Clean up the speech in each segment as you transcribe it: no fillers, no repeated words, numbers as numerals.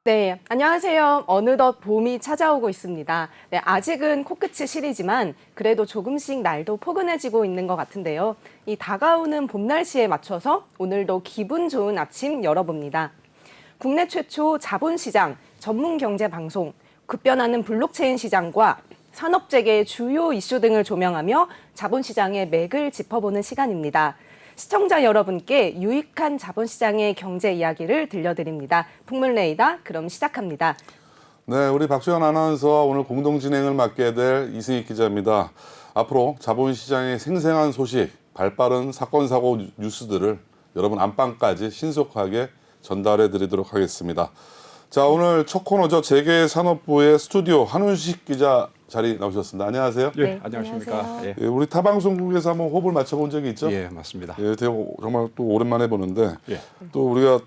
네, 안녕하세요. 어느덧 봄이 찾아오고 있습니다. 네, 아직은 코끝이 시리지만 그래도 조금씩 날도 포근해지고 있는 것 같은데요. 이 다가오는 봄 날씨에 맞춰서 오늘도 기분 좋은 아침 열어봅니다. 국내 최초 자본시장, 전문경제방송, 급변하는 블록체인 시장과 산업재계의 주요 이슈 등을 조명하며 자본시장의 맥을 짚어보는 시간입니다. 시청자 여러분께 유익한 자본시장의 경제 이야기를 들려드립니다. 풍문레이더 그럼 시작합니다. 네, 우리 박주현 아나운서와 오늘 공동 진행을 맡게 될 이승익 기자입니다. 앞으로 자본시장의 생생한 소식, 발빠른 사건, 사고 뉴스들을 여러분 안방까지 신속하게 전달해 드리도록 하겠습니다. 자, 오늘 첫 코너죠. 재계산업부의 스튜디오 한훈식 기자 자리 나오셨습니다. 안녕하세요. 네, 안녕하십니까. 예. 예, 우리 타방송국에서 한번 호흡을 맞춰본 적이 있죠? 예, 맞습니다. 예, 되게 정말 또 오랜만에 보는데 예. 또 우리가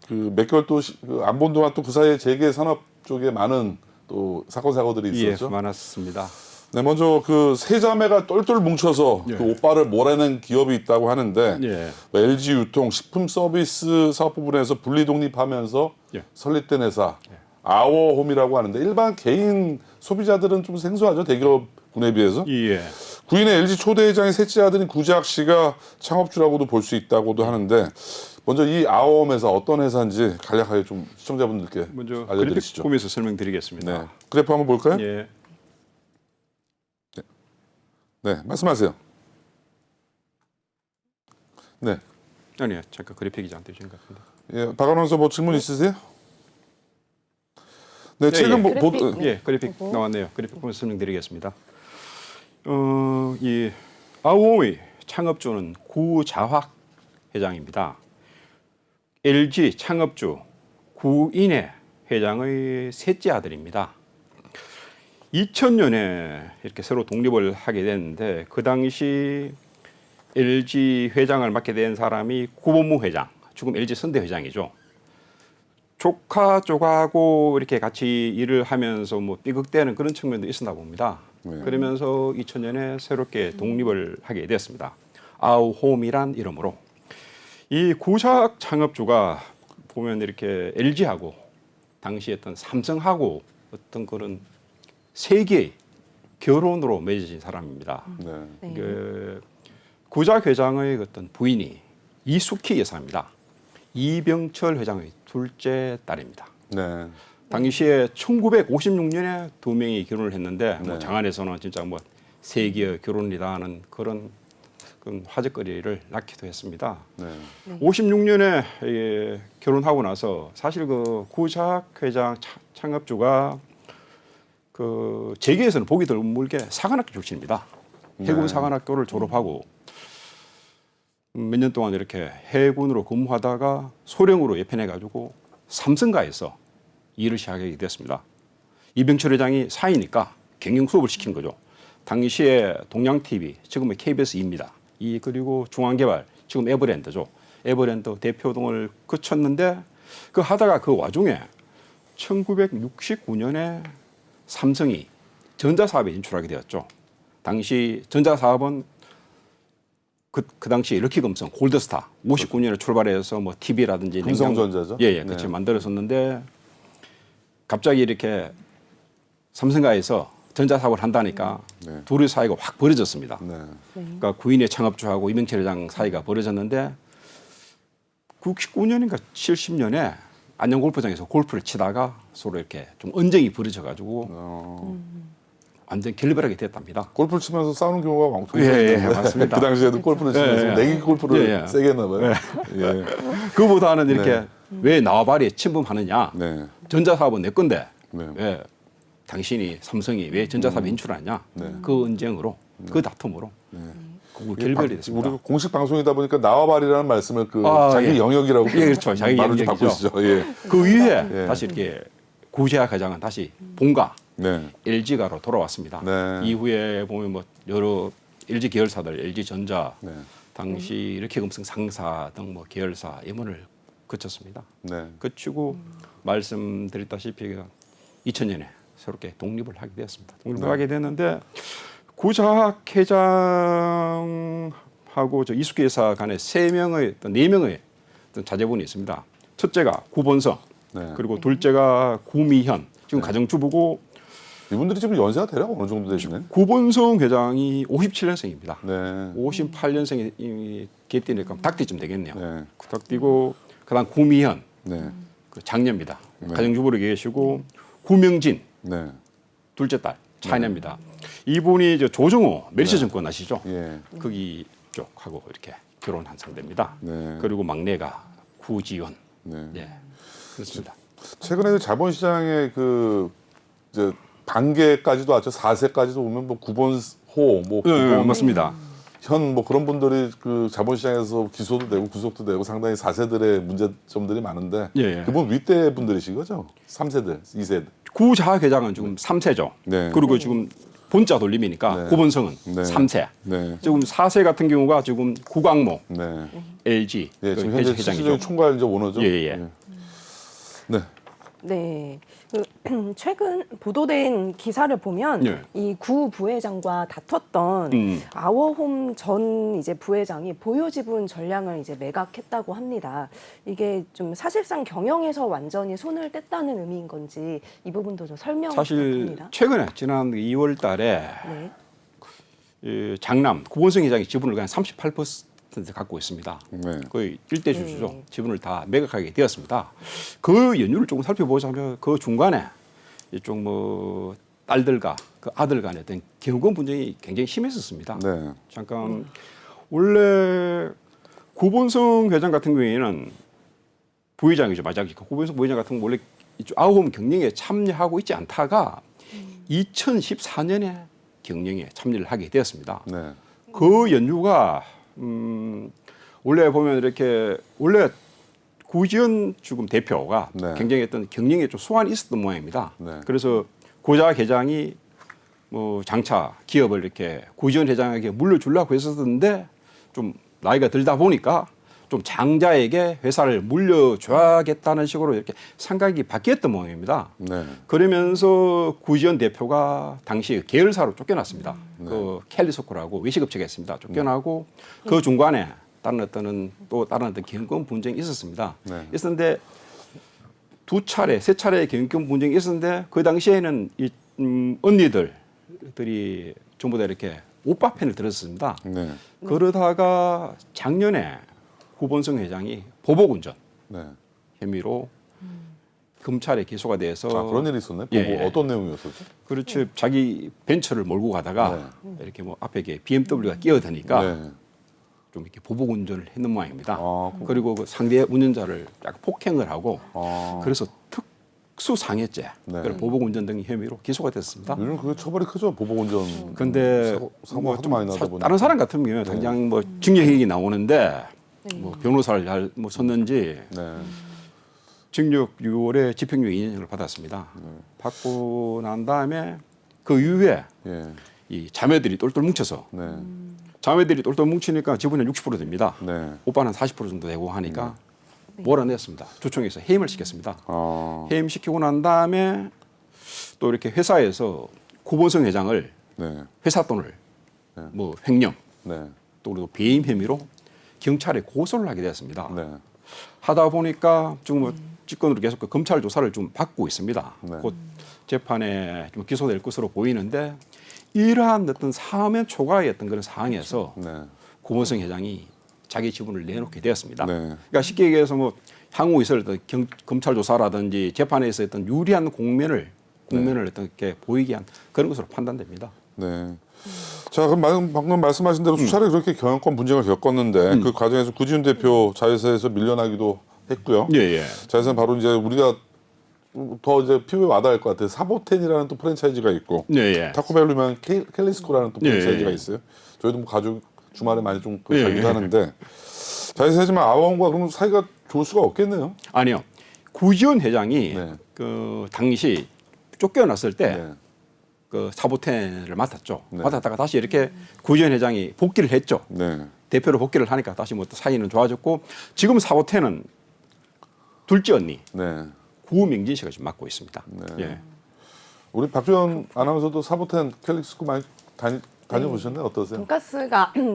그 몇 개월 또 안 본 동안 또 그 사이에 재계산업 쪽에 많은 또 사건 사고들이 있었죠. 예, 많았습니다. 네, 먼저 그 세 자매가 똘똘 뭉쳐서 예. 그 오빠를 몰아낸 기업이 있다고 하는데 예. 뭐 LG 유통 식품 서비스 사업 부분에서 분리 독립하면서 예. 설립된 회사 아워홈이라고 하는데 일반 개인 소비자들은 좀 생소하죠, 대기업군에 비해서. 예. 구인의 LG 초대 회장의 셋째 아들인 구재학 씨가 창업주라고도 볼 수 있다고도 하는데 먼저 이 아워홈에서 어떤 회사인지 간략하게 좀 시청자분들께 먼저 알려드리시죠. 그래픽 보면서 설명드리겠습니다. 네, 그래프 한번 볼까요? 예. 네, 말씀하세요. 네, 아니요, 잠깐 그래픽이 안 되신 것 같은데. 예, 박 아나운서 뭐 질문 있으세요? 네, 최근 예. 그래픽, 네. 예, 그래픽 나왔네요. 그래픽 보면서 설명드리겠습니다. 이 아오의 창업주는 구자학 회장입니다. LG 창업주 구인의 회장의 셋째 아들입니다. 2000년에 이렇게 새로 독립을 하게 됐는데 그 당시 LG 회장을 맡게 된 사람이 구본무 회장, 지금 LG 선대 회장이죠. 조카 쪽하고 이렇게 같이 일을 하면서 뭐 삐걱대는 그런 측면도 있었나 봅니다. 네. 그러면서 2000년에 새롭게 독립을 하게 됐습니다. 아우홈이란 이름으로. 이 구작 창업주가 보면 이렇게 LG하고 당시 어떤 삼성하고 어떤 그런 세계의 결혼으로 맺어진 사람입니다. 네. 네. 그 구작 회장의 어떤 부인이 이숙희 여사입니다. 이병철 회장의 둘째 딸입니다. 네. 당시에 1956년에 두 명이 결혼을 했는데 뭐 네. 장안에서는 진짜 뭐 세계의 결혼이라는 그런 화제거리를 낳기도 했습니다. 네. 56년에 결혼하고 나서 사실 그 구작 회장 창업주가 그 재계에서는 보기 드물게 사관학교 출신입니다. 해군 네. 사관학교를 졸업하고 몇 년 동안 이렇게 해군으로 근무하다가 소령으로 예편해가지고 삼성가에서 일을 시작하게 됐습니다. 이병철 회장이 사이니까 경영 수업을 시킨 거죠. 당시에 동양TV, 지금의 KBS2입니다. 그리고 중앙개발, 지금 에버랜드죠. 에버랜드 대표동을 거쳤는데 그 하다가 그 와중에 1969년에 삼성이 전자사업에 진출하게 되었죠. 당시 전자사업은 그 당시 럭키금성, 골드스타 59년에 출발해서 뭐 TV라든지 금성전자죠. 예, 그렇죠. 만들었었는데 갑자기 이렇게 삼성가에서 전자사업을 한다니까 네. 둘의 사이가 확 벌어졌습니다. 네. 그러니까 구인의 창업주하고 이병철 회장 사이가 벌어졌는데 69년인가 70년에 안양골프장에서 골프를 치다가 서로 이렇게 좀 언쟁이 벌어져가지고 완전 결별하게 됐답니다. 골프를 치면서 싸우는 경우가 많고. 예, 맞습니다. 그 당시에도 골프를 치면서 예. 내기 골프를 예. 세게 했나 봐요. 예. 그보다는 이렇게 네. 왜 나와바리에 침범하느냐? 네. 전자사업은 내 건데 네. 왜 당신이 삼성이 왜 전자사업 인출하냐? 네. 그 언쟁으로, 그 다툼으로 그 결별이 됐습니다. 우리가 공식 방송이다 보니까 나와바리라는 말씀을 그 자기 예. 영역이라고 예, 그렇죠. 자기 말을 좀 영역이죠. 바꾸시죠. 예. 그 이후에 예. 다시 이렇게 구제학 회장은 다시 본가 네. LG가로 돌아왔습니다. 네. 이후에 보면 뭐 여러 LG 계열사들, LG전자, 네. 당시 럭키금성 상사 등 뭐 계열사 임원을 거쳤습니다. 네. 거치고 말씀드렸다시피 2000년에 새롭게 독립을 하게 되었습니다. 독립을 네. 하게 됐는데 구작 회장하고 저 이숙희 여사 간에 네 명의 어떤 자제분이 있습니다. 첫째가 구본성, 네. 그리고 둘째가 구미현, 지금 가정주부고 이분들이 지금 연세가 대략 어느 정도 되시나요? 구본성 회장이 57년생입니다. 네. 58년생이 개띠니까 닭띠쯤 되겠네요. 네. 닭띠고 그다음 구미현, 네. 그 장녀입니다. 네. 가정주부로 계시고 구명진, 네. 둘째 딸 차이나입니다. 이분이 저 조정호 멸시증권 아시죠? 예. 거기 쪽하고 이렇게 결혼한 상대입니다. 네. 그리고 막내가 구지원. 네. 예, 그렇습니다. 최근에 그 자본시장의 그 이제 반개까지도 왔죠. 4세까지도 오면 뭐 구본호, 뭐 구본 맞습니다. 현 뭐 그런 분들이 그 자본시장에서 기소도 되고 구속도 되고 상당히 4세들의 문제점들이 많은데 예, 예. 그분 윗대 분들이신 거죠? 3세들, 2세들. 구자 회장은 지금 3세죠. 네. 그리고 지금 본자 돌림이니까 네. 구본성은 네. 3세. 네. 지금 4세 같은 경우가 지금 구광모 네. LG 예, 그 지금 현재 회장이죠. 실질적인 총괄 이제 오너죠. 예, 예. 네. 네. 최근 보도된 기사를 보면 예. 이 구 부회장과 다퉜던 아워홈 전 이제 부회장이 보유 지분 전량을 이제 매각했다고 합니다. 이게 좀 사실상 경영에서 완전히 손을 뗐다는 의미인 건지 이 부분도 좀 설명 사실 부탁드립니다. 최근에 지난 2월 달에 네. 장남 구본성 회장이 지분을 그냥 38% 갖고 있습니다. 네. 거의 일대 주주죠. 지분을 다 매각하게 되었습니다. 그 연유를 조금 살펴보자면 그 중간에 이쪽 뭐 딸들과 그 아들 간의 어떤 경건 분쟁이 굉장히 심했었습니다. 네. 잠깐 원래 구본성 회장 같은 경우에는 부회장이죠. 맞아. 구본성 부회장 같은 경우 원래 이쪽 아우홈 경영에 참여하고 있지 않다가 2014년에 경영에 참여를 하게 되었습니다. 네. 그 연유가 원래 보면 이렇게 원래 구지연 지금 대표가 네. 굉장히 어떤 경영에 좀 소환이 있었던 모양입니다. 네. 그래서 고자 회장이 뭐 장차 기업을 이렇게 구지연 회장에게 물려주려고 했었는데 좀 나이가 들다 보니까 좀 장자에게 회사를 물려줘야겠다는 식으로 이렇게 생각이 바뀌었던 모양입니다. 네. 그러면서 구지연 대표가 당시 계열사로 쫓겨났습니다. 그 캘리소코라고 외식업체가 있습니다. 쫓겨나고 그 중간에 다른 어떤 경영 분쟁이 있었습니다. 네. 있었는데 두 차례, 세 차례의 경영 분쟁이 있었는데 그 당시에는 이 언니들이 전부 다 이렇게 오빠 편을 들었습니다. 네. 그러다가 작년에 구본성 회장이 보복운전 네. 혐의로 검찰에 기소가 돼서 아, 그런 일이 있었네. 예, 보고 예. 어떤 내용이었었죠? 그렇지 자기 벤처를 몰고 가다가 이렇게 뭐 앞에 이렇게 BMW가 끼어드니까 네. 좀 이렇게 보복 운전을 했는 모양입니다. 아, 그리고 그 상대 운전자를 약간 폭행을 하고 아. 그래서 특수 상해죄, 네. 그리고 보복 운전 등 혐의로 기소가 됐습니다. 요즘 그게 처벌이 크죠. 보복운전. 근데 사고 뭐 하도 좀 많이 나다 보니까. 다른 사람 같은 경우에 당장 뭐 징역형이 나오는데 뭐 변호사를 잘 뭐 섰는지 네. 징역 6월에 집행유예 2년을 받았습니다. 받고 난 다음에 그 이후에 예. 이 자매들이 똘똘 뭉쳐서 네. 자매들이 똘똘 뭉치니까 지분이 60% 됩니다. 네. 오빠는 40% 정도 되고 하니까 몰아냈습니다. 주총에서 해임을 시켰습니다. 아. 해임시키고 난 다음에 또 이렇게 회사에서 구본성 회장을 네. 회사 돈을 뭐 횡령 네. 또 그리고 배임 혐의로 경찰에 고소를 하게 되었습니다. 네. 하다 보니까 지금 뭐 직권으로 계속 그 검찰 조사를 좀 받고 있습니다. 네. 곧 재판에 좀 기소될 것으로 보이는데 이러한 어떤 사면 초과의 어떤 그런 상황에서 네. 구본성 회장이 자기 지분을 내놓게 되었습니다. 네. 그러니까 쉽게 얘기해서 뭐 향후 있을 어떤 검찰 조사라든지 재판에서 어떤 유리한 국면을 어떤 이렇게 보이게 한 그런 것으로 판단됩니다. 네. 자, 그럼 방금 말씀하신 대로 수차례 그렇게 경영권 분쟁을 겪었는데 그 과정에서 구지훈 대표 자회사에서 밀려나기도 했고요. 예, 예. 자회사는 바로 이제 우리가 더 이제 피부에 와닿을 것 같아요. 사보텐이라는 또 프랜차이즈가 있고 예, 예. 타코벨루면 캘리스코라는 또 예, 프랜차이즈가 예. 있어요. 저희도 뭐 가족 주말에 많이 좀 예, 가기도 예. 하는데 자회사지만 아원과 그럼 사이가 좋을 수가 없겠네요. 아니요. 구지원 회장이 네. 그 당시 쫓겨났을 때 네. 그 사보텐을 맡았죠. 네. 맡았다가 다시 이렇게 구지원 회장이 복귀를 했죠. 네. 대표로 복귀를 하니까 다시 뭐 또 사이는 좋아졌고 지금 사보텐은 둘째 언니 네. 구명진 씨가 지금 맡고 있습니다. 네. 예. 우리 박주현 아나운서도 사보텐 캘리스코 많이 다녀보셨나요? 어떠세요?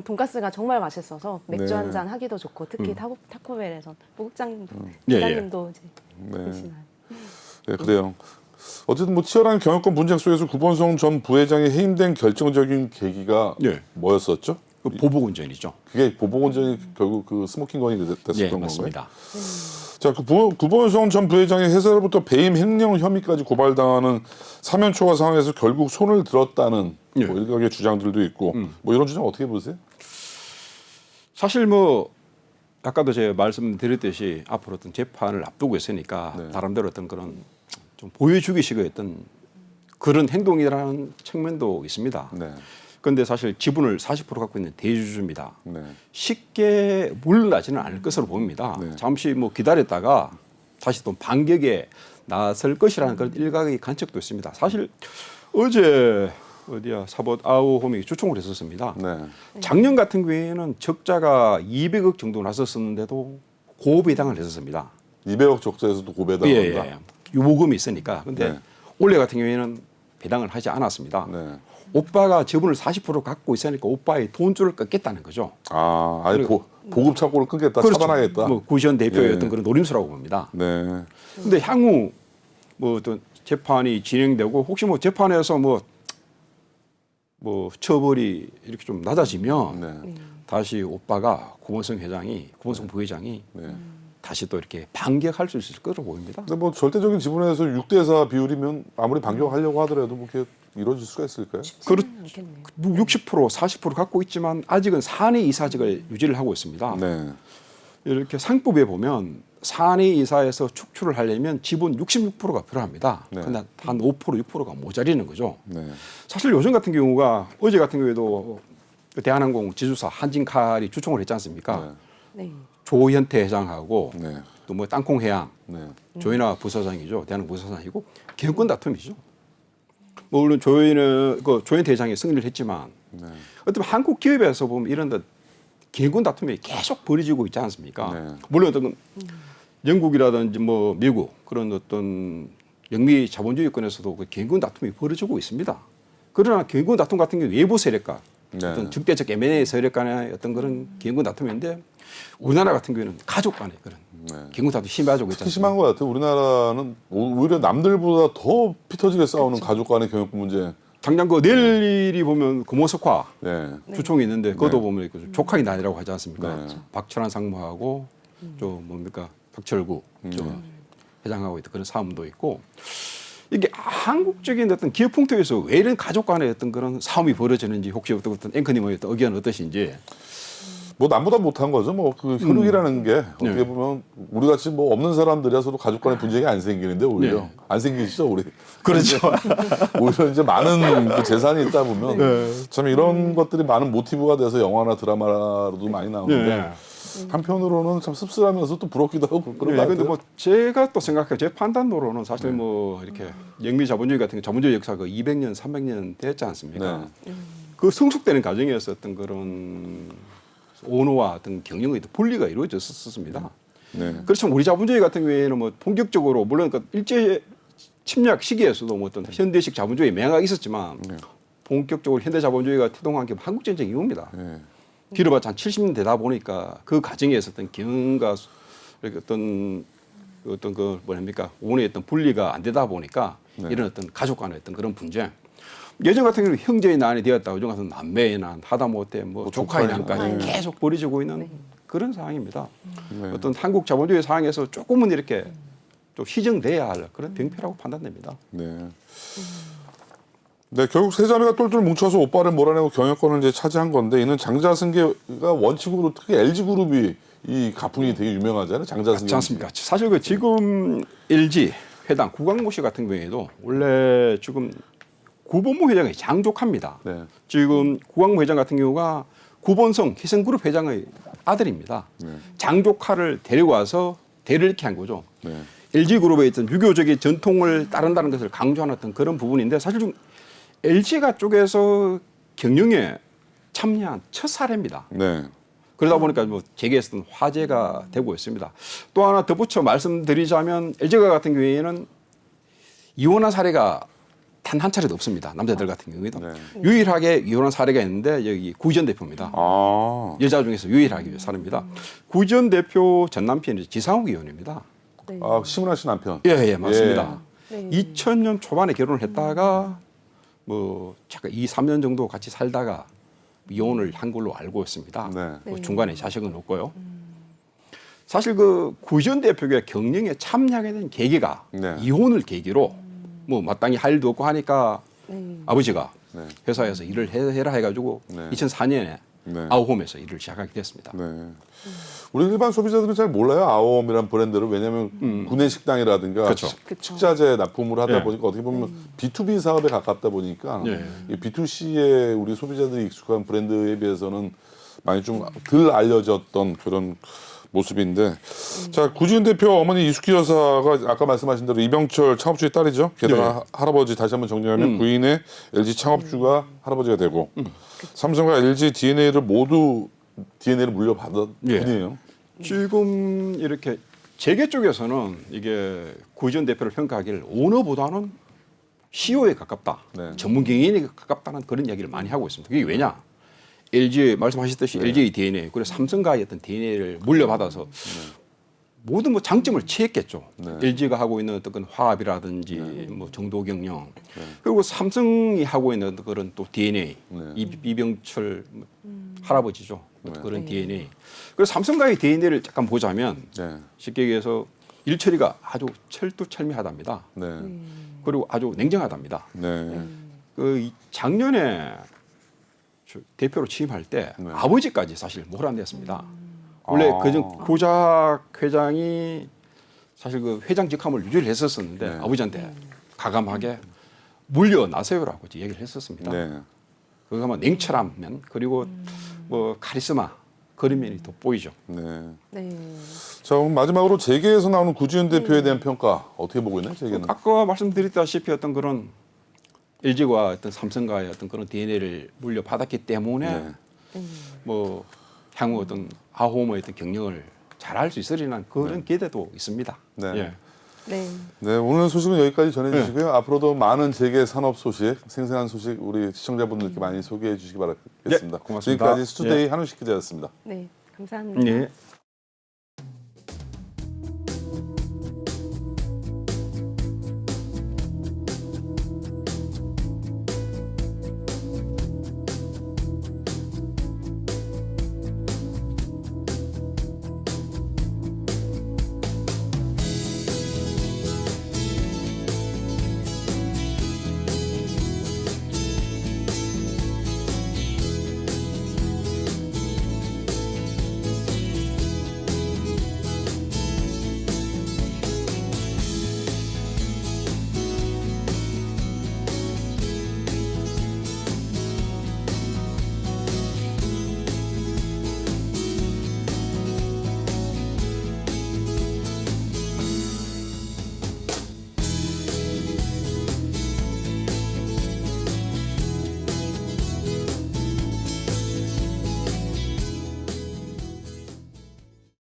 돈가스가 정말 맛있어서 맥주 네. 한 잔 하기도 좋고 특히 타코벨에선 부국장 예, 예. 부장님도 이제 네. 드시나요? 네, 그래요. 어쨌든 뭐 치열한 경영권 분쟁 속에서 구본성 전 부회장이 해임된 결정적인 계기가 예. 뭐였었죠? 그 보복운전이죠. 그게 보복운전이 결국 그 스모킹 건이 됐었던 예, 건가요? 맞습니다. 자, 그 구본성 전 부회장이 회사로부터 배임 횡령 혐의까지 고발당하는 사면초가 상황에서 결국 손을 들었다는 예. 뭐 일각의 주장들도 있고 뭐 이런 주장 어떻게 보세요? 사실 뭐 아까도 제가 말씀드렸듯이 앞으로 어떤 재판을 앞두고 있으니까 네. 나름대로 어떤 그런 좀 보여주기식의 어떤 그런 행동이라는 측면도 있습니다. 네, 그런데 사실 지분을 40% 갖고 있는 대주주입니다. 네, 쉽게 물러나지는 않을 것으로 보입니다. 네. 잠시 뭐 기다렸다가 다시 또 반격에 나설 것이라는 그런 일각의 관측도 있습니다. 사실 어제 어디야 사봇 아우홈이 주총을 했었습니다. 네, 작년 같은 경우에는 적자가 200억 정도 났었는데도 고배당을 했었습니다. 200억 적자에서도 고배당한다. 예. 요금이 있으니까. 근데 네. 올해 같은 경우에는 배당을 하지 않았습니다. 네. 오빠가 지분을 40% 갖고 있으니까 오빠의 돈줄을 끊겠다는 거죠. 아, 아예 보급 착고를 끊겠다, 차단하겠다. 뭐 구시현 대표의 예. 어떤 그런 노림수라고 봅니다. 네, 근데 향후 뭐 어떤 재판이 진행되고 혹시 뭐 재판에서 뭐 처벌이 이렇게 좀 낮아지면 네, 다시 오빠가 구본성 부회장이 네. 다시 또 이렇게 반격할 수 있을 거로 보입니다. 근데 뭐 절대적인 지분에서 6대4 비율이면 아무리 반격하려고 하더라도 뭐 그게 이루어질 수가 있을까요? 그렇 않겠네요. 60% 40% 갖고 있지만 아직은 사내 이사직을 유지를 하고 있습니다. 네, 이렇게 상법에 보면 사내 이사에서 축출을 하려면 지분 66%가 필요합니다. 네. 그런데 한 5% 6%가 모자리는 거죠. 네, 사실 요즘 같은 경우가 어제 같은 경우에도 그 대한항공 지주사 한진칼이 주총을 했지 않습니까? 네. 조현태 회장하고 네, 또 뭐 땅콩해양 네, 조인하 부사장이죠. 대한항공 부사장이고 경영권 다툼이죠. 뭐 물론 조현태 회장이 승리를 했지만 네, 어떤 한국 기업에서 보면 이런 경영권 다툼이 계속 벌어지고 있지 않습니까? 네. 물론 어떤 영국이라든지 뭐 미국 그런 어떤 영미 자본주의권에서도 그 경영권 다툼이 벌어지고 있습니다. 그러나 경영권 다툼 같은 경우 외부 세력과 네. 어떤 적대적 M&A 세력 간의 어떤 그런 경영권 다툼인데 우리나라 같은 경우에는 가족 간의 그런 경영권 다툼이 심해지고 있지 특히 심한 않습니까? 것 같아요. 우리나라는 오히려 남들보다 더 피 터지게 싸우는 가족 간의 경영권 문제. 당장 그 내일이 보면 금호석화 네, 주총이 있는데 그것도 네. 보면 그 조카의 날이라고 하지 않습니까? 네. 박철환 상무하고 저 뭡니까 박철구 저 회장하고 있던 그런 싸움도 있고 이게 한국적인 어떤 기업 풍토에서 왜 이런 가족 간의 어떤 그런 싸움이 벌어지는지 혹시 어떤 앵커님의 어떤 의견 어떠신지? 뭐 남보다 못한 거죠. 뭐 그 혈육이라는 게 어떻게 네. 보면 우리 같이 뭐 없는 사람들이라서도 가족 간의 분쟁이 안 생기는데 오히려 네. 안 생기시죠, 우리. 그렇죠. 오히려 이제 많은 그 재산이 있다 보면 네. 참 이런 것들이 많은 모티브가 돼서 영화나 드라마로도 많이 나오는데 네. 한편으로는 참 씁쓸하면서 또 부럽기도 하고 그런 것 네, 같아요. 근데 뭐 제가 또 생각해 제 판단으로는 사실 뭐 이렇게 영미 자본주의 같은 게 자본주의 역사가 200년, 300년 됐지 않습니까? 네. 그 성숙되는 과정에서 어떤 그런 언어와 어떤 경영의 분리가 이루어졌었습니다. 네. 그렇지만 우리 자본주의 같은 경우에는 뭐 본격적으로 물론 그 일제 침략 시기에서도 뭐 어떤 현대식 자본주의 맹약이 있었지만 본격적으로 현대 자본주의가 태동한 게 한국 전쟁 이후입니다. 네. 길어봤자 한 70년 되다 보니까 그 과정에서 어떤 경영과 이렇게 어떤 그 뭐랍니까 오온의 어떤 분리가 안 되다 보니까 이런 어떤 가족 간의 어떤 그런 분쟁. 예전 같은 경우는 형제의 난이 되었다. 요즘 같은 남매의 난, 하다못해 뭐 조카의 난까지 계속 벌어지고 있는 그런 상황입니다. 네. 어떤 한국 자본주의 상황에서 조금은 이렇게 좀 희정돼야 할 그런 병폐라고 판단됩니다. 네. 네, 결국 세 자매가 똘똘 뭉쳐서 오빠를 몰아내고 경영권을 이제 차지한 건데 이는 장자승계가 원칙으로 특히 LG그룹이 이 가풍이 되게 유명하잖아요. 장자승계. 그렇지 않습니까? 사실 그 지금 LG 회장 구광모 씨 같은 경우에도 원래 지금 구본모 회장의 장족합니다. 네. 지금 구광모 회장 같은 경우가 구본성 희성그룹 회장의 아들입니다. 네. 장족하를 데리고 와서 대를 이렇게 한 거죠. 네. LG그룹의 어떤 유교적인 전통을 따른다는 것을 강조하는 어떤 그런 부분인데 사실 좀 LG가 쪽에서 경영에 참여한 첫 사례입니다. 네. 그러다 보니까 뭐 재계에서는 화제가 되고 있습니다. 또 하나 덧붙여 말씀드리자면 LG가 같은 경우에는 이혼한 사례가 단 한 차례도 없습니다. 남자들 같은 경우에도 네. 유일하게 이혼한 사례가 있는데 여기 구전 대표입니다. 아. 여자 중에서 유일하게 사례입니다. 구전 대표 전 남편이 지상욱 의원입니다. 네. 아, 심은하 씨 남편. 예, 맞습니다. 네. 2000년 초반에 결혼을 했다가 뭐 잠깐 2, 3년 정도 같이 살다가 이혼을 한 걸로 알고 있습니다. 네. 뭐 네. 중간에 자식은 없고요. 사실 그 구전 대표가 경영에 참여하게 된 계기가 네. 이혼을 계기로 뭐 마땅히 할 일도 없고 하니까 네. 아버지가 네. 회사에서 일을 해라 해가지고 네. 2004년에 네. 아우홈에서 일을 시작하게 됐습니다. 네. 우리 일반 소비자들은 잘 몰라요. 아오홈이라는 브랜드를. 왜냐하면 구내식당이라든가 그렇죠. 식자재 납품을 하다 네. 보니까 어떻게 보면 B2B 사업에 가깝다 보니까 네. 이 B2C에 우리 소비자들이 익숙한 브랜드에 비해서는 많이 좀 덜 알려졌던 그런 모습인데 자 구지은 대표 어머니 이숙희 여사가 아까 말씀하신 대로 이병철 창업주의 딸이죠. 게다가 할아버지 다시 한번 정리하면 부인의 LG 창업주가 할아버지가 되고 삼성과 LG DNA를 모두 DNA를 물려받은 예. 분이에요. 지금 이렇게 재계 쪽에서는 이게 구전 대표를 평가하기를 오너보다는 CEO에 가깝다, 네. 전문 경영인에 가깝다는 그런 이야기를 많이 하고 있습니다. 그게 왜냐? LG 말씀하셨듯이 LG DNA 그리고 삼성과의 어떤 DNA를 물려받아서 모든 뭐 장점을 취했겠죠. 네. LG가 하고 있는 어떤 그런 화합이라든지 뭐 정도 경영 그리고 삼성이 하고 있는 어떤 그런 또 DNA 네. 이병철 할아버지죠. 그런 DNA. 그래서 삼성과의 DNA를 잠깐 보자면 네. 쉽게 얘기해서 일처리가 아주 철두철미하답니다. 네. 그리고 아주 냉정하답니다. 네. 작년에 대표로 취임할 때 네. 아버지까지 사실 몰아냈습니다. 원래 아. 그전 고작 회장이 사실 그 회장 직함을 유지를 했었었는데 네. 아버지한테 가감하게 물려나세요라고 얘기를 했었습니다. 네. 그거 아마 냉철한 면 그리고 뭐 카리스마 그런 면이 돋보이죠. 네. 네. 자, 그럼 마지막으로 재계에서 나오는 구지은 대표에 대한 평가 어떻게 보고 있나요? 재계는? 아까 말씀드렸다시피 어떤 그런 LG와 어떤 삼성과의 어떤 그런 DNA를 물려받았기 때문에 네. 뭐 향후 어떤 아홈의 어떤 경영을 잘할 수 있으리라는 그런 기대도 있습니다. 네. 예. 네. 네, 오늘 소식은 여기까지 전해주시고요. 앞으로도 많은 재계 산업 소식, 생생한 소식 우리 시청자분들께 많이 소개해 주시기 바라겠습니다. 예, 고맙습니다. 지금까지 스투데이 한우식 기자였습니다. 네. 감사합니다. 예.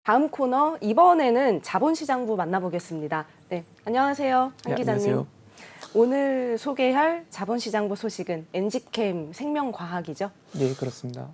다음 코너 이번에는 자본시장부 만나보겠습니다. 네, 안녕하세요, 한 네, 기자님. 안녕하세요. 오늘 소개할 자본시장부 소식은 엔지캠 생명과학이죠. 예, 그렇습니다.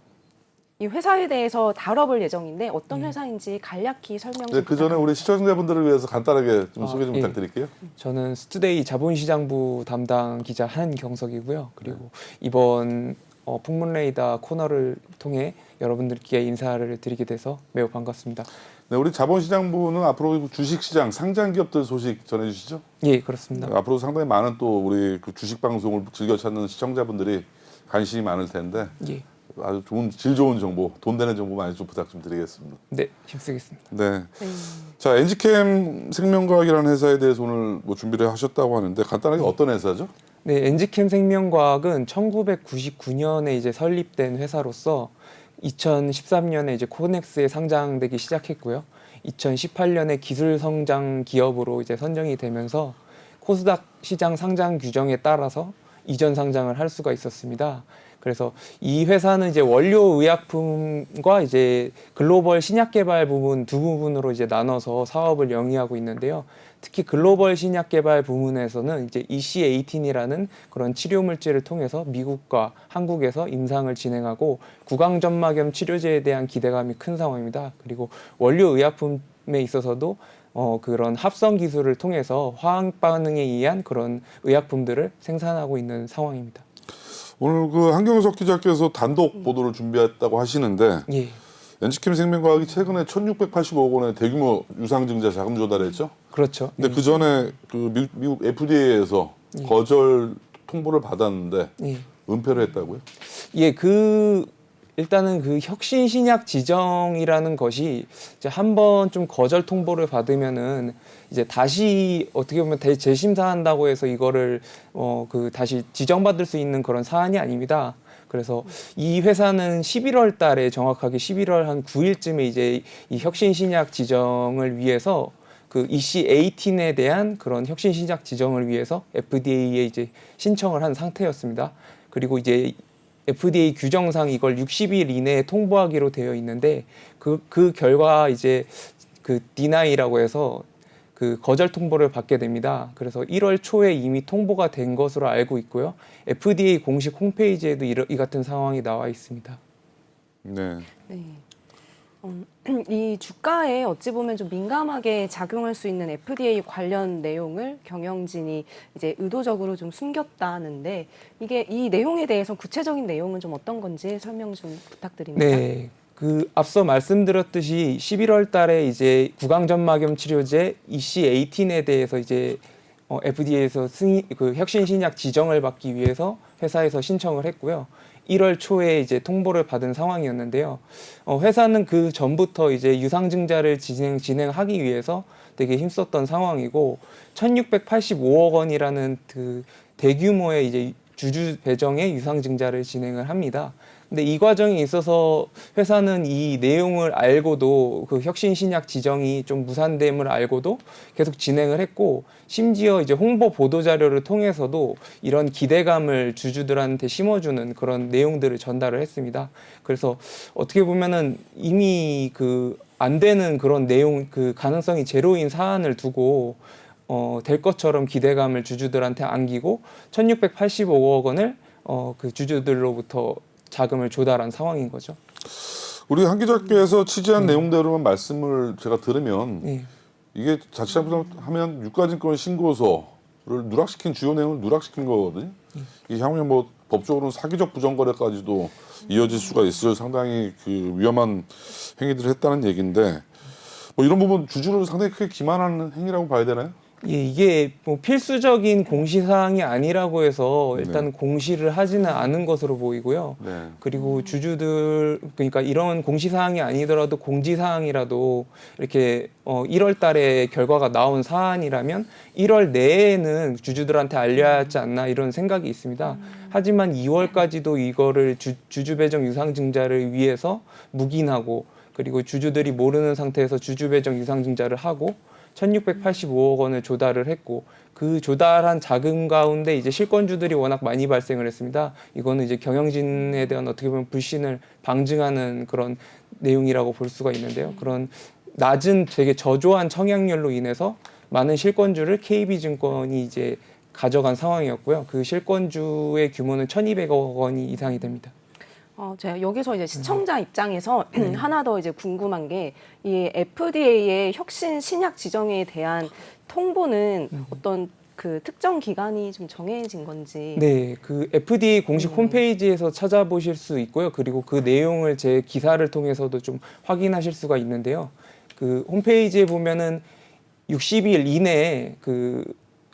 이 회사에 대해서 다뤄볼 예정인데 어떤 회사인지 간략히 설명 좀 네, 그 전에 우리 시청자분들을 위해서 간단하게 좀 소개 좀 예. 부탁드릴게요. 저는 스투데이 자본시장부 담당 기자 한경석이고요. 그리고 이번 풍문레이더 코너를 통해 여러분들께 인사를 드리게 돼서 매우 반갑습니다. 네, 우리 자본시장부는 앞으로 주식시장 상장 기업들 소식 전해주시죠. 예, 그렇습니다. 앞으로 상당히 많은 또 우리 그 주식 방송을 즐겨 찾는 시청자분들이 관심이 많을 텐데 예, 아주 좋은 질 좋은 정보, 돈 되는 정보 많이 좀 부탁 좀 드리겠습니다. 네, 힘쓰겠습니다. 네. 네. 자, 엔지캠 생명과학이라는 회사에 대해서 오늘 뭐 준비를 하셨다고 하는데 간단하게 어떤 회사죠? 네, 엔지캠 생명과학은 1999년에 이제 설립된 회사로서 2013년에 이제 코넥스에 상장되기 시작했고요. 2018년에 기술 성장 기업으로 이제 선정이 되면서 코스닥 시장 상장 규정에 따라서 이전 상장을 할 수가 있었습니다. 그래서 이 회사는 이제 원료 의약품과 이제 글로벌 신약 개발 부문 두 부분으로 이제 나눠서 사업을 영위하고 있는데요. 특히 글로벌 신약 개발 부문에서는 이제 EC18이라는 그런 치료 물질을 통해서 미국과 한국에서 임상을 진행하고 구강점막염 치료제에 대한 기대감이 큰 상황입니다. 그리고 원료 의약품에 있어서도 그런 합성 기술을 통해서 화학 반응에 의한 그런 의약품들을 생산하고 있는 상황입니다. 오늘 그 한경석 기자께서 단독 보도를 준비했다고 하시는데 예, NC캠 생명과학이 최근에 1,685억 원의 대규모 유상증자 자금 조달했죠. 그렇죠. 근데 그 전에 그 미국 FDA에서 거절 통보를 받았는데 예. 은폐를 했다고요? 예, 일단은 그 혁신 신약 지정이라는 것이 이제 한번 좀 거절 통보를 받으면은 이제 다시 어떻게 보면 재심사한다고 해서 이거를 다시 지정받을 수 있는 그런 사안이 아닙니다. 그래서 이 회사는 11월 달에 정확하게 11월 한 9일쯤에 이제 이 혁신 신약 지정을 위해서 그 EC18에 대한 그런 혁신 신약 지정을 위해서 FDA에 이제 신청을 한 상태였습니다. 그리고 이제 FDA 규정상 이걸 60일 이내에 통보하기로 되어 있는데 그 결과 이제 그 디나이라고 해서 그 거절 통보를 받게 됩니다. 그래서 1월 초에 이미 통보가 된 것으로 알고 있고요. FDA 공식 홈페이지에도 이 같은 상황이 나와 있습니다. 네. 네. 이 주가에 어찌 보면 좀 민감하게 작용할 수 있는 FDA 관련 내용을 경영진이 이제 의도적으로 좀 숨겼다는데 이게 이 내용에 대해서 구체적인 내용은 좀 어떤 건지 설명 좀 부탁드립니다. 네. 그 앞서 말씀드렸듯이 11월 달에 이제 구강점막염 치료제 EC18에 대해서 이제 FDA에서 그 혁신 신약 지정을 받기 위해서 회사에서 신청을 했고요. 1월 초에 이제 통보를 받은 상황이었는데요. 회사는 그 전부터 이제 유상증자를 진행하기 위해서 되게 힘썼던 상황이고 1,685억 원이라는 그 대규모의 이제 주주 배정의 유상증자를 진행을 합니다. 근데 이 과정에 있어서 회사는 이 내용을 알고도 그 혁신 신약 지정이 좀 무산됨을 알고도 계속 진행을 했고 심지어 이제 홍보 보도 자료를 통해서도 이런 기대감을 주주들한테 심어주는 그런 내용들을 전달을 했습니다. 그래서 어떻게 보면은 이미 그 안 되는 그런 내용 그 가능성이 제로인 사안을 두고 될 것처럼 기대감을 주주들한테 안기고 1,685억 원을 그 주주들로부터 자금을 조달한 상황인 거죠. 우리 한 기자께서 취재한 내용대로만 말씀을 제가 들으면 네. 이게 자칫 잘못하면 유가증권 신고서를 누락시킨 주요 내용을 누락시킨 거거든요. 이게 향후에 뭐 법적으로는 사기적 부정거래까지도 이어질 수가 있을 상당히 그 위험한 행위들을 했다는 얘기인데 뭐 이런 부분 주주를 상당히 크게 기만하는 행위라고 봐야 되나요? 예, 이게 뭐 필수적인 공시사항이 아니라고 해서 일단 공시를 하지는 않은 것으로 보이고요. 네. 그리고 주주들 그러니까 이런 공시사항이 아니더라도 공지사항이라도 이렇게 1월 달에 결과가 나온 사안이라면 1월 내에는 주주들한테 알려야 하지 않나 이런 생각이 있습니다. 하지만 2월까지도 이거를 주주 배정 유상증자를 위해서 묵인하고 그리고 주주들이 모르는 상태에서 주주 배정 유상증자를 하고 1,685억 원을 조달을 했고 그 조달한 자금 가운데 이제 실권주들이 워낙 많이 발생을 했습니다. 이거는 이제 경영진에 대한 어떻게 보면 불신을 방증하는 그런 내용이라고 볼 수가 있는데요. 그런 낮은 되게 저조한 청약률로 인해서 많은 실권주를 KB증권이 이제 가져간 상황이었고요. 그 실권주의 규모는 1,200억 원이 이상이 됩니다. 제가 여기서 이제 시청자 입장에서 하나 더 이제 궁금한 게 이 FDA의 혁신 신약 지정에 대한 통보는 어떤 그 특정 기간이 좀 정해진 건지. 네, 그 FDA 공식 홈페이지에서 찾아보실 수 있고요. 그리고 그 내용을 제 기사를 통해서도 좀 확인하실 수가 있는데요. 그 홈페이지에 보면은 60일 이내에 그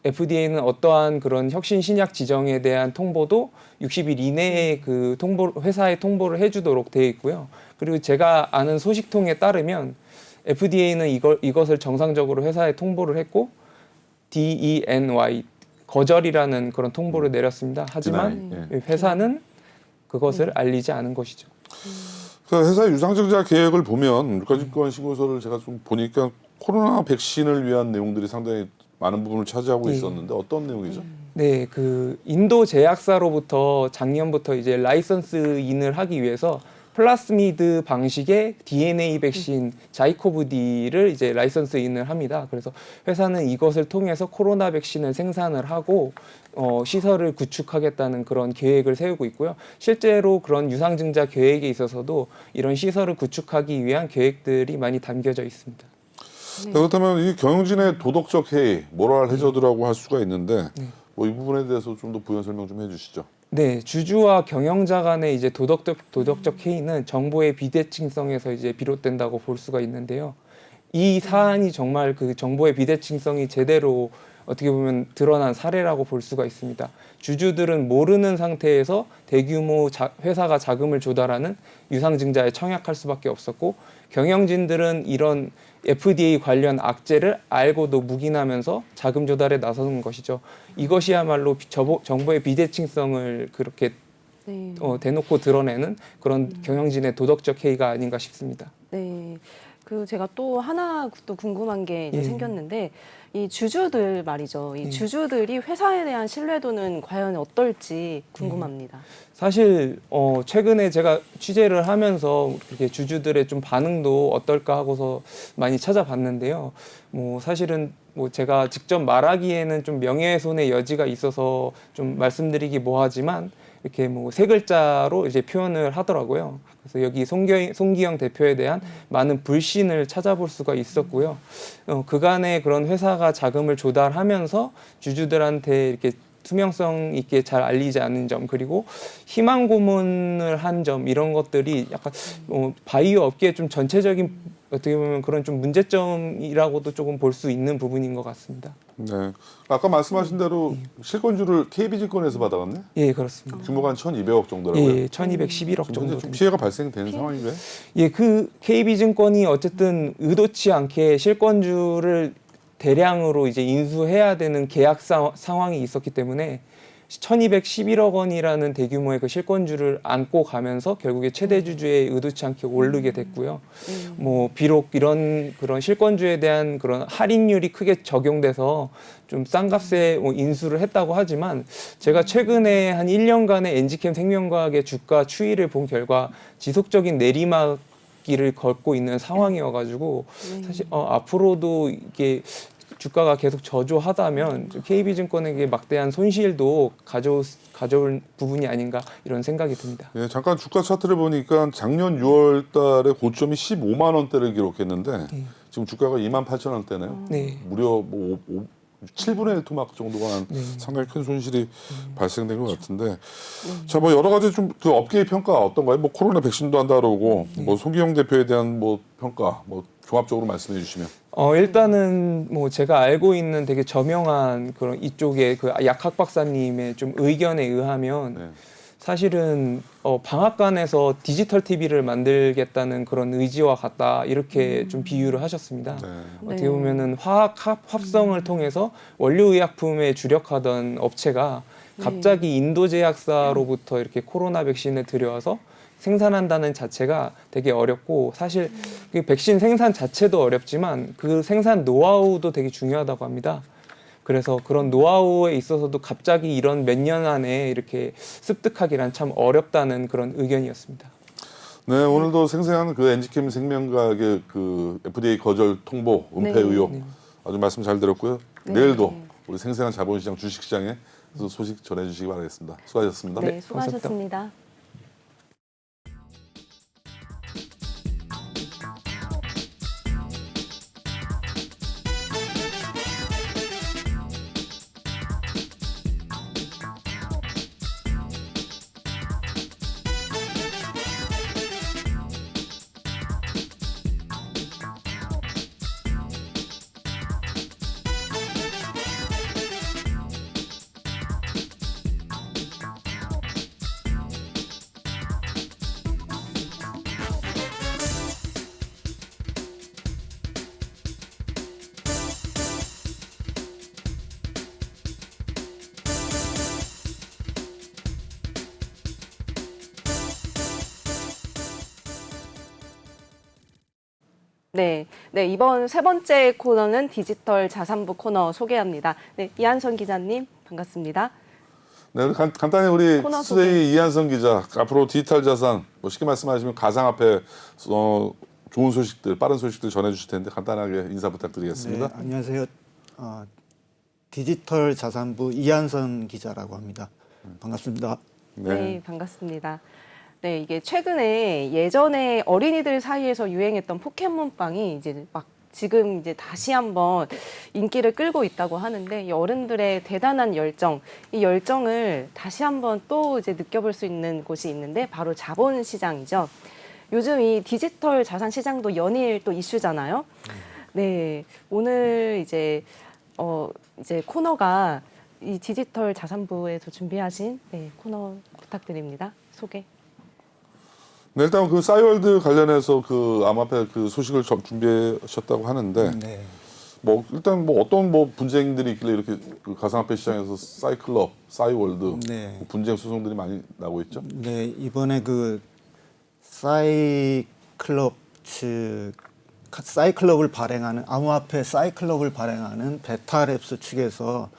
FDA는 어떠한 그런 혁신 신약 지정에 대한 통보도 60일 이내에 그 회사에 통보를 해주도록 되어 있고요. 그리고 제가 아는 소식통에 따르면 FDA는 이것을 정상적으로 회사에 통보를 했고 DENY 거절이라는 그런 통보를 내렸습니다. 하지만 회사는 그것을 알리지 않은 것이죠. 그 회사의 유상증자 계획을 보면 유가증권 신고서를 제가 좀 보니까 코로나 백신을 위한 내용들이 상당히 많은 부분을 차지하고 있었는데 어떤 내용이죠? 네, 그 인도 제약사로부터 작년부터 이제 라이선스인을 하기 위해서 플라스미드 방식의 DNA 백신 자이코브디를 이제 라이선스인을 합니다. 그래서 회사는 이것을 통해서 코로나 백신을 생산을 하고 시설을 구축하겠다는 그런 계획을 세우고 있고요. 실제로 그런 유상증자 계획에 있어서도 이런 시설을 구축하기 위한 계획들이 많이 담겨져 있습니다. 네. 그렇다면 이 경영진의 도덕적 해이, 모럴 해저드라고 할 수가 있는데 뭐 이 부분에 대해서 좀 더 부연 설명 좀 해주시죠. 네, 주주와 경영자 간의 이제 도덕적 해이는 정보의 비대칭성에서 이제 비롯된다고 볼 수가 있는데요. 이 사안이 정말 그 정보의 비대칭성이 제대로 어떻게 보면 드러난 사례라고 볼 수가 있습니다. 주주들은 모르는 상태에서 대규모 회사가 자금을 조달하는 유상증자에 청약할 수밖에 없었고, 경영진들은 이런 FDA 관련 악재를 알고도 묵인하면서 자금 조달에 나서는 것이죠. 이것이야말로 정보의 비대칭성을 그렇게 네. 대놓고 드러내는 그런 경영진의 도덕적 해이가 아닌가 싶습니다. 네. 그 제가 또 하나 또 궁금한 게 이제 예. 생겼는데 이 주주들 말이죠. 이 예. 주주들이 회사에 대한 신뢰도는 과연 어떨지 궁금합니다. 사실 최근에 제가 취재를 하면서 이렇게 주주들의 좀 반응도 어떨까 하고서 많이 찾아봤는데요. 뭐 사실은 뭐 제가 직접 말하기에는 좀 명예훼손의 여지가 있어서 좀 말씀드리기 뭐하지만 이렇게 뭐 세 글자로 이제 표현을 하더라고요. 그래서 여기 송기영 대표에 대한 많은 불신을 찾아볼 수가 있었고요. 그간의 그런 회사가 자금을 조달하면서 주주들한테 이렇게 투명성 있게 잘 알리지 않은 점, 그리고 희망 고문을 한 점, 이런 것들이 약간 바이오 업계의 좀 전체적인 어떻게 보면 그런 좀 문제점이라고도 조금 볼 수 있는 부분인 것 같습니다. 네. 아까 말씀하신 대로 실권주를 KB증권에서 받아갔네? 예, 그렇습니다. 규모가 한 1,200억 정도라고요. 예, 1,211억 지금 정도. 현재 좀 피해가 발생된 상황인가요? 예, 그 KB증권이 어쨌든 의도치 않게 실권주를 대량으로 이제 인수해야 되는 계약 상황이 있었기 때문에 1,211억 원이라는 대규모의 그 실권주를 안고 가면서 결국에 최대 주주에 의도치 않게 오르게 됐고요. 뭐 비록 이런 그런 실권주에 대한 그런 할인율이 크게 적용돼서 좀 싼 값에 인수를 했다고 하지만, 제가 최근에 한 1년간의 엔지캠 생명과학의 주가 추이를 본 결과 지속적인 내리막 길을 걷고 있는 상황이어가지고 사실 앞으로도 이게 주가가 계속 저조하다면 KB증권에게 막대한 손실도 가져올 부분이 아닌가 이런 생각이 듭니다. 예, 잠깐 주가 차트를 보니까 작년 6월 달에 고점이 15만 원대를 기록했는데 지금 주가가 28,000원대네요. 네. 무려 뭐 7분의 1 토막 정도가 한 상당히 큰 손실이 발생된 것 같은데, 자, 뭐 여러 가지 좀 그 업계의 평가 어떤가요? 뭐 코로나 백신도 한다 그러고 뭐 송기영 대표에 대한 뭐 평가 뭐 종합적으로 말씀해 주시면. 일단은 뭐 제가 알고 있는 되게 저명한 그런 이쪽의 그 약학 박사님의 좀 의견에 의하면 네. 사실은 방앗간에서 디지털 TV를 만들겠다는 그런 의지와 같다, 이렇게 좀 비유를 하셨습니다. 네. 어떻게 보면은 화학 합성을 통해서 원료의약품에 주력하던 업체가 갑자기 인도제약사로부터 이렇게 코로나 백신을 들여와서 생산한다는 자체가 되게 어렵고, 사실 그 백신 생산 자체도 어렵지만 그 생산 노하우도 되게 중요하다고 합니다. 그래서 그런 노하우에 있어서도 갑자기 이런 몇 년 안에 이렇게 습득하기란 참 어렵다는 그런 의견이었습니다. 네, 오늘도 생생한 그 엔지캠 생명과학의 그 FDA 거절 통보 은폐 네. 의혹 아주 말씀 잘 들었고요. 내일도 우리 생생한 자본시장 주식시장에 소식 전해주시기 바라겠습니다. 수고하셨습니다. 네, 수고하셨습니다. 네, 이번 세 번째 코너는 디지털 자산부 코너 소개합니다. 네, 이한선 기자님 반갑습니다. 네, 간단히 우리 코너 스데이 이한선 기자, 앞으로 디지털 자산, 뭐 쉽게 말씀하시면 가상화폐 좋은 소식들, 빠른 소식들 전해주실 텐데 간단하게 인사 부탁드리겠습니다. 네, 안녕하세요. 디지털 자산부 이한선 기자라고 합니다. 반갑습니다. 네, 반갑습니다. 네, 이게 최근에 예전에 어린이들 사이에서 유행했던 포켓몬빵이 이제 막 지금 이제 다시 한번 인기를 끌고 있다고 하는데 이 어른들의 대단한 열정, 이 열정을 다시 한번 또 이제 느껴볼 수 있는 곳이 있는데 바로 자본시장이죠. 요즘 이 디지털 자산 시장도 연일 또 이슈잖아요. 네, 오늘 이제 코너가 이 디지털 자산부에서 준비하신 코너 부탁드립니다. 소개. 네, 일단 그 싸이월드 관련해서 그 암호화폐 그 소식을 준비하셨다고 하는데 네. 뭐 일단 뭐 어떤 뭐 분쟁들이 있길래 이렇게 그 가상화폐 시장에서 싸이클럽, 싸이월드 네. 분쟁 소송들이 많이 나오고 있죠? 네, 이번에 그 싸이클럽 싸이클럽을 발행하는 암호화폐 싸이클럽을 발행하는 베타랩스 측에서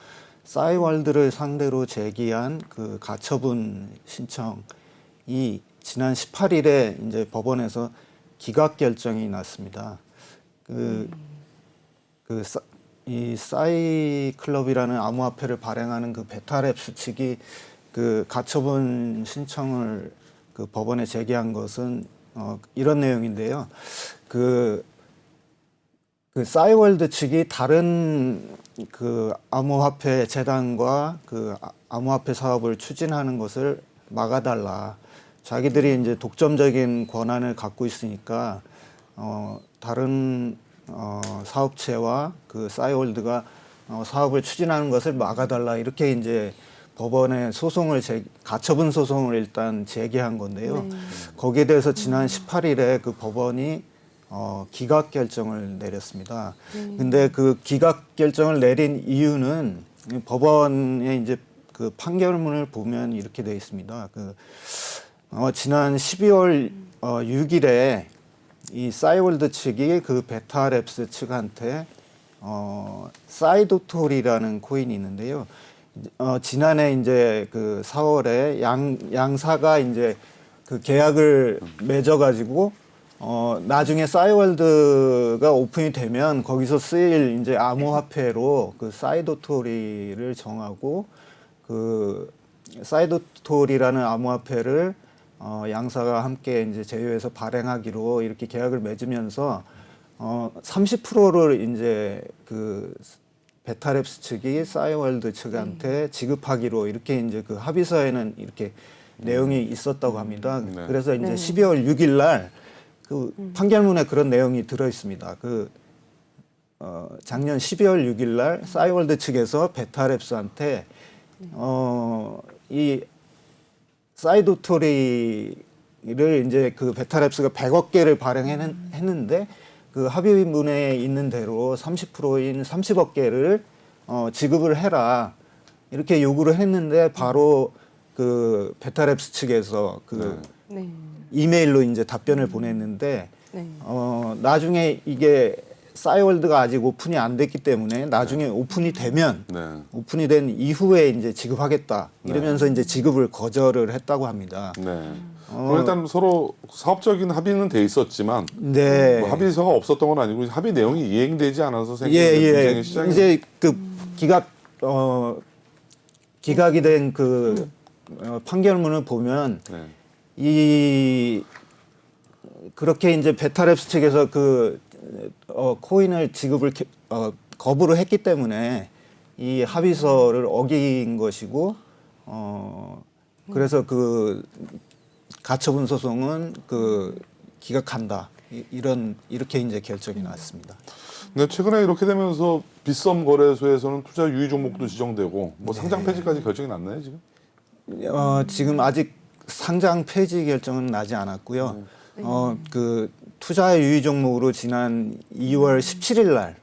싸이월드를 상대로 제기한 그 가처분 신청이 지난 18일에 이제 법원에서 기각 결정이 났습니다. 이 싸이클럽이라는 암호화폐를 발행하는 그 베타랩스 측이 그 가처분 신청을 그 법원에 제기한 것은 이런 내용인데요. 그 싸이월드 측이 다른 그 암호화폐 재단과 그 암호화폐 사업을 추진하는 것을 막아달라. 자기들이 이제 독점적인 권한을 갖고 있으니까 다른 사업체와 그 싸이월드가 사업을 추진하는 것을 막아달라 이렇게 이제 법원에 가처분 소송을 일단 제기한 건데요. 거기에 대해서 지난 18일에 그 법원이 기각 결정을 내렸습니다. 근데 그 기각 결정을 내린 이유는 법원의 이제 그 판결문을 보면 이렇게 되어 있습니다. 지난 12월 6일에 이 싸이월드 측이 그 베타랩스 측한테 싸이도톨이라는 코인이 있는데요. 지난해 이제 그 4월에 양사가 이제 그 계약을 맺어가지고 나중에 싸이월드가 오픈이 되면 거기서 쓰일 이제 암호화폐로 그 싸이도톨이를 정하고 그 싸이도톨이라는 암호화폐를 양사가 함께 이제 제휴해서 발행하기로 이렇게 계약을 맺으면서 30%를 이제 그 베타랩스 측이 싸이월드 측한테 지급하기로 이렇게 이제 그 합의서에는 이렇게 내용이 있었다고 합니다. 네. 그래서 이제 12월 6일 날 그 판결문에 그런 내용이 들어 있습니다. 작년 12월 6일 날 싸이월드 측에서 베타랩스한테 이 싸이도토리를 이제 그 베타랩스가 100억 개를 발행했는데 그 합의문에 있는 대로 30%인 30억 개를 지급을 해라 이렇게 요구를 했는데 바로 그 베타랩스 측에서 네. 이메일로 이제 답변을 보냈는데 네. 나중에 이게 싸이월드가 아직 오픈이 안 됐기 때문에 나중에 오픈이 되면 오픈이 된 이후에 이제 지급하겠다 이러면서 이제 지급을 거절을 했다고 합니다. 네. 그럼 일단 서로 사업적인 합의는 돼 있었지만 네. 뭐 합의서가 없었던 건 아니고 합의 내용이 이행되지 않아서 생긴 분쟁의 시작이 이제 그 기각이 된 그 판결문을 보면 그렇게 이제 베타랩스 측에서 그 코인을 지급을 거부를 했기 때문에 이 합의서를 어긴 것이고 그래서 그 가처분 소송은 그 기각한다 이렇게 이제 결정이 났습니다. 근데 최근에 이렇게 되면서 빗썸 거래소에서는 투자 유의 종목도 지정되고 뭐 상장 폐지까지 결정이 났나요 지금? 지금 아직 상장 폐지 결정은 나지 않았고요. 그 투자 유의 종목으로 지난 2월 17일 날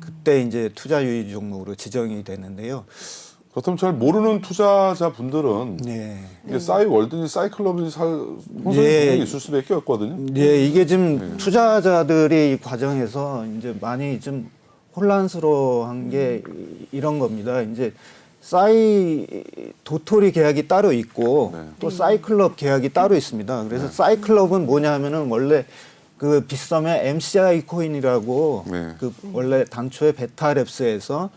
그때 이제 투자 유의 종목으로 지정이 됐는데요. 그렇다면 잘 모르는 투자자분들은 이게 싸이월드인지 싸이클럽인지 혼선이 있을 수밖에 없거든요. 네, 이게 지금 투자자들이 이 과정에서 이제 많이 좀 혼란스러워한 게 이런 겁니다. 이제 도토리 계약이 따로 있고 또 싸이클럽 계약이 따로 있습니다. 그래서 싸이클럽은 뭐냐 하면은 원래 그 빗썸의 MCI 코인이라고 그 원래 당초에 베타랩스에서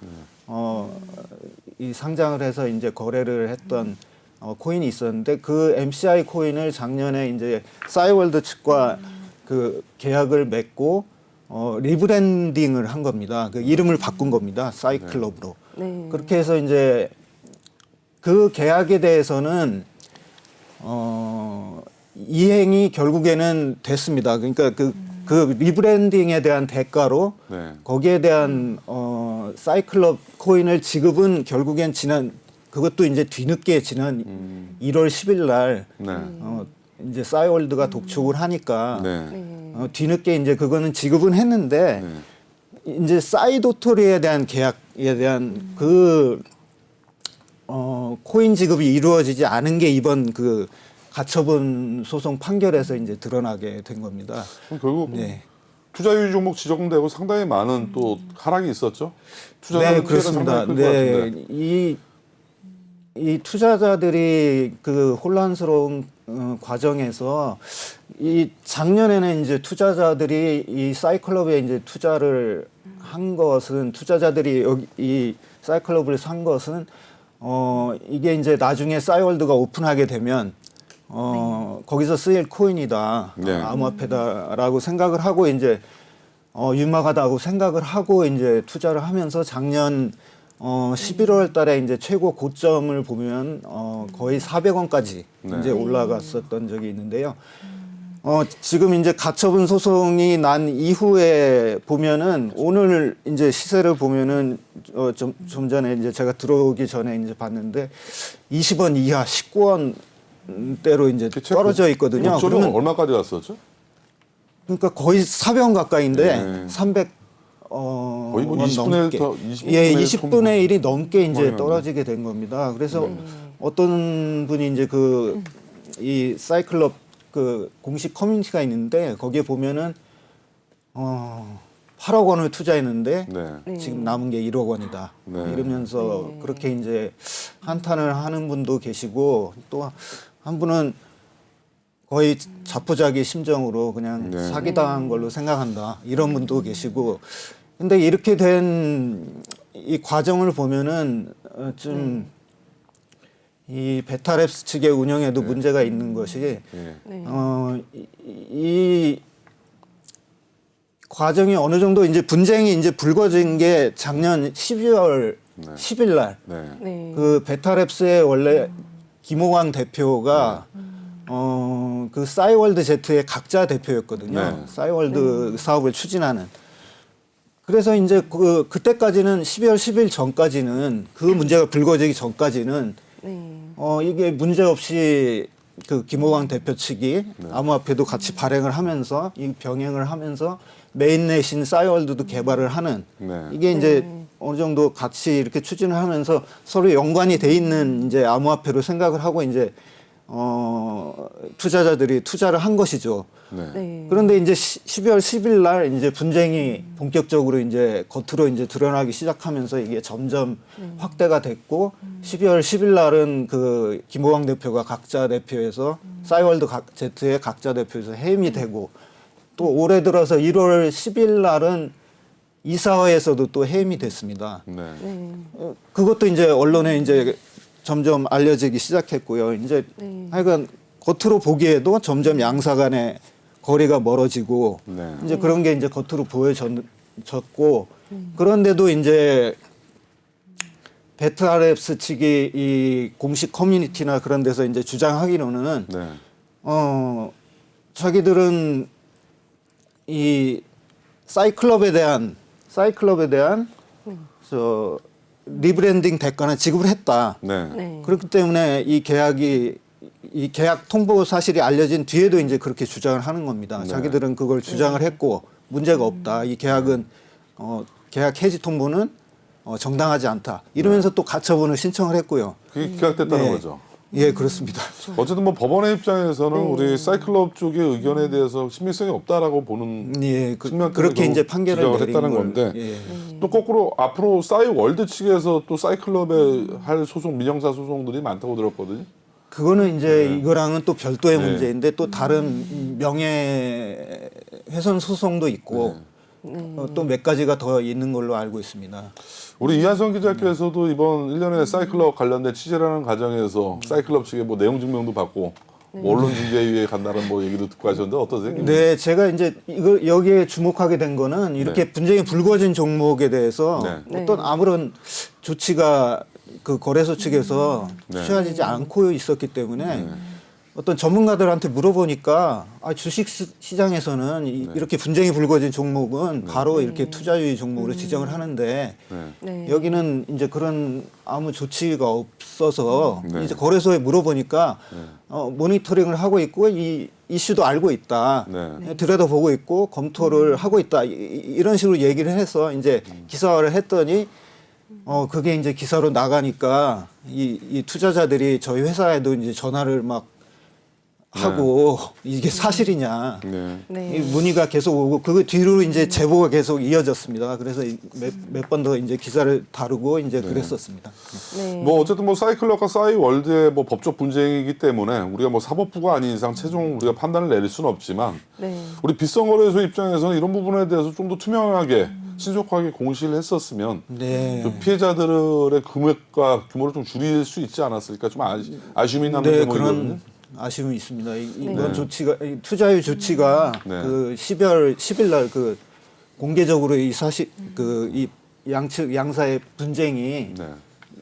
이 상장을 해서 이제 거래를 했던 코인이 있었는데 그 MCI 코인을 작년에 이제 싸이월드 측과 그 계약을 맺고 리브랜딩을 한 겁니다. 그 이름을 바꾼 겁니다. 사이클럽으로. 네. 그렇게 해서 이제 그 계약에 대해서는 이행이 결국에는 됐습니다. 그러니까 그 리브랜딩에 대한 대가로 네. 거기에 대한 사이클럽 코인을 지급은 결국엔 그것도 이제 뒤늦게 지난 1월 10일 날 네. 이제 싸이월드가 독촉을 하니까 네. 뒤늦게 이제 그거는 지급은 했는데 이제 싸이도토리에 대한 계약에 대한 코인 지급이 이루어지지 않은 게 이번 그 가처분 소송 판결에서 이제 드러나게 된 겁니다. 그럼 결국 네. 투자유의 종목 지정되고 상당히 많은 또 하락이 있었죠. 투자자는 네, 그렇습니다. 상당히 클것 네, 같은데. 이 투자자들이 그 혼란스러운 과정에서 이 작년에는 이제 투자자들이 이 사이클럽에 이제 투자를 한 것은 투자자들이 여기 이 사이클럽을 산 것은 이게 이제 나중에 싸이월드가 오픈하게 되면 거기서 쓰일 코인이다, 네. 암호화폐다라고 생각을 하고 이제 유망하다고 생각을 하고 이제 투자를 하면서 작년 11월 달에 이제 최고 고점을 보면 거의 400원까지 네. 이제 올라갔었던 적이 있는데요. 지금 이제 가처분 소송이 난 이후에 보면은 오늘 이제 시세를 보면은 좀 전에 이제 제가 들어오기 전에 이제 봤는데 20원 이하 19원대로 이제 떨어져 있거든요. 고점은 그러면 얼마까지 갔었죠? 그러니까 거의 400원 가까이인데 네. 300 거의 뭐 원 20분의 넘게. 20분의 예, 20분의 1이 넘게 이제 많이 떨어지게 된 겁니다. 그래서 어떤 분이 이제 이 사이클럽 그 공식 커뮤니티가 있는데 거기에 보면은 8억 원을 투자했는데 네. 지금 남은 게 1억 원이다. 네. 이러면서 그렇게 이제 한탄을 하는 분도 계시고 또 한 분은 거의 자포자기 심정으로 그냥 네. 사기당한 걸로 생각한다. 이런 분도 계시고. 근데 이렇게 된 이 과정을 보면은 좀 이 베타랩스 측의 운영에도 문제가 있는 것이 네. 이 과정이 어느 정도 이제 분쟁이 이제 불거진 게 작년 12월 10일 날 네. 네. 그 베타랩스의 원래 김호광 대표가 그 싸이월드 제트의 각자 대표였거든요. 네. 싸이월드 사업을 추진하는. 그래서 이제 그때까지는 12월 10일 전까지는 그 문제가 불거지기 전까지는 이게 문제 없이 그 김호광 대표 측이 암호화폐도 같이 발행을 하면서 이 병행을 하면서 메인넷인 싸이월드도 개발을 하는 네. 이게 이제 어느 정도 같이 이렇게 추진을 하면서 서로 연관이 돼 있는 이제 암호화폐로 생각을 하고 이제 투자자들이 투자를 한 것이죠. 네. 네. 그런데 이제 12월 10일 날 이제 분쟁이 본격적으로 이제 겉으로 이제 드러나기 시작하면서 이게 점점 확대가 됐고 12월 10일 날은 그 김호광 대표가 각자 대표에서 싸이월드 제트의 각자 대표에서 해임이 되고 또 올해 들어서 1월 10일 날은 이사회에서도 또 해임이 됐습니다. 네. 그것도 이제 언론에 이제 점점 알려지기 시작했고요. 이제 하여간 겉으로 보기에도 점점 양사 간의 거리가 멀어지고 네. 이제 그런 게 이제 겉으로 보여졌고 그런데도 이제 베타랩스 측이 이 공식 커뮤니티나 그런 데서 이제 주장하기로는 네. 자기들은 이 사이클럽에 대한 저 리브랜딩 대가는 지급을 했다. 네. 네. 그렇기 때문에 이 계약 통보 사실이 알려진 뒤에도 이제 그렇게 주장을 하는 겁니다. 네. 자기들은 그걸 주장을 했고 문제가 없다. 이 계약은 계약 해지 통보는 정당하지 않다. 이러면서 또 가처분을 신청을 했고요. 그게 기각됐다는 네. 거죠. 예, 그렇습니다. 어쨌든 뭐 법원의 입장에서는 우리 사이클럽 쪽의 의견에 대해서 신빙성이 없다라고 보는 예, 측면 그렇게 때문에 이제 판결을 기각을 내린 했다는 걸, 건데 예. 또 거꾸로 앞으로 싸이월드 측에서 또 사이클럽에 할 소송 민형사 소송들이 많다고 들었거든요. 그거는 이제 이거랑은 또 별도의 네. 문제인데 또 다른 명예훼손 소송도 있고 또 몇 가지가 더 있는 걸로 알고 있습니다. 우리 이한성 기자께서도 이번 1년에 사이클럽 관련된 취재라는 과정에서 사이클럽 측에 뭐 내용 증명도 받고 뭐 언론중재위에 간다는 뭐 얘기도 듣고 하셨는데 어떠세요? 네, 제가 이제 이거 여기에 주목하게 된 거는 이렇게 분쟁이 불거진 종목에 대해서 네. 어떤 아무런 조치가 그 거래소 측에서 취하지 않고 있었기 때문에 어떤 전문가들한테 물어보니까 주식 시장에서는 이렇게 분쟁이 불거진 종목은 바로 이렇게 투자유의 종목으로 지정을 하는데 네. 여기는 이제 그런 아무 조치가 없어서 이제 거래소에 물어보니까 모니터링을 하고 있고 이 이슈도 알고 있다. 들여다보고 있고 검토를 하고 있다. 이런 식으로 얘기를 해서 이제 기사화를 했더니 그게 이제 기사로 나가니까 이 투자자들이 저희 회사에도 이제 전화를 막 하고 이게 사실이냐 네. 이 문의가 계속 오고 그 뒤로 이제 제보가 계속 이어졌습니다. 그래서 몇 번 더 이제 기사를 다루고 이제 그랬었습니다. 네. 뭐 어쨌든 뭐 사이클럽과 싸이월드의 뭐 법적 분쟁이기 때문에 우리가 뭐 사법부가 아닌 이상 최종 우리가 판단을 내릴 수는 없지만 네. 우리 빗성거래소 입장에서는 이런 부분에 대해서 좀 더 투명하게 신속하게 공시를 했었으면 좀 피해자들의 금액과 규모를 좀 줄일 수 있지 않았을까 좀 아쉬움이 남는 대목이거든요. 그런 아쉬움이 있습니다. 이런 조치가 투자유 조치가 그 12월 10일 날 그 공개적으로 이 사실 그 이 양측 양사의 분쟁이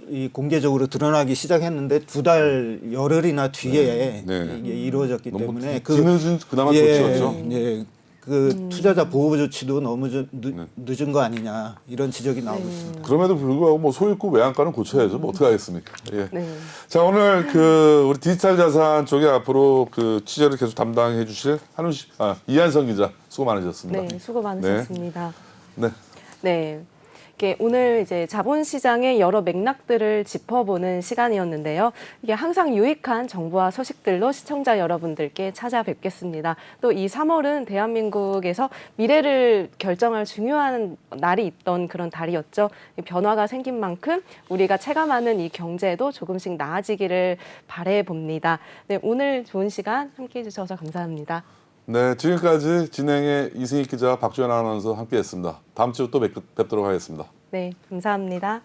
이 공개적으로 드러나기 시작했는데 2달 열흘이나 뒤에 이게 이루어졌기 때문에 뒤늦은 그나마 조치였죠. 그 투자자 보호 조치도 너무 늦은 거 아니냐 이런 지적이 나오고 있습니다. 그럼에도 불구하고 뭐 소유권 외양가는 고쳐야죠. 뭐 어떻게 하겠습니까? 예. 네. 자 오늘 그 우리 디지털 자산 쪽에 앞으로 그 취재를 계속 담당해 주실 이한성 기자 수고 많으셨습니다. 네, 수고 많으셨습니다. 네. 네. 이게 오늘 이제 자본시장의 여러 맥락들을 짚어보는 시간이었는데요. 이게 항상 유익한 정보와 소식들로 시청자 여러분들께 찾아뵙겠습니다. 또 이 3월은 대한민국에서 미래를 결정할 중요한 날이 있던 그런 달이었죠. 변화가 생긴 만큼 우리가 체감하는 이 경제도 조금씩 나아지기를 바라봅니다. 네, 오늘 좋은 시간 함께해 주셔서 감사합니다. 네, 지금까지 진행의 이승익 기자, 박주연 아나운서 함께했습니다. 다음 주 또 뵙도록 하겠습니다. 네, 감사합니다.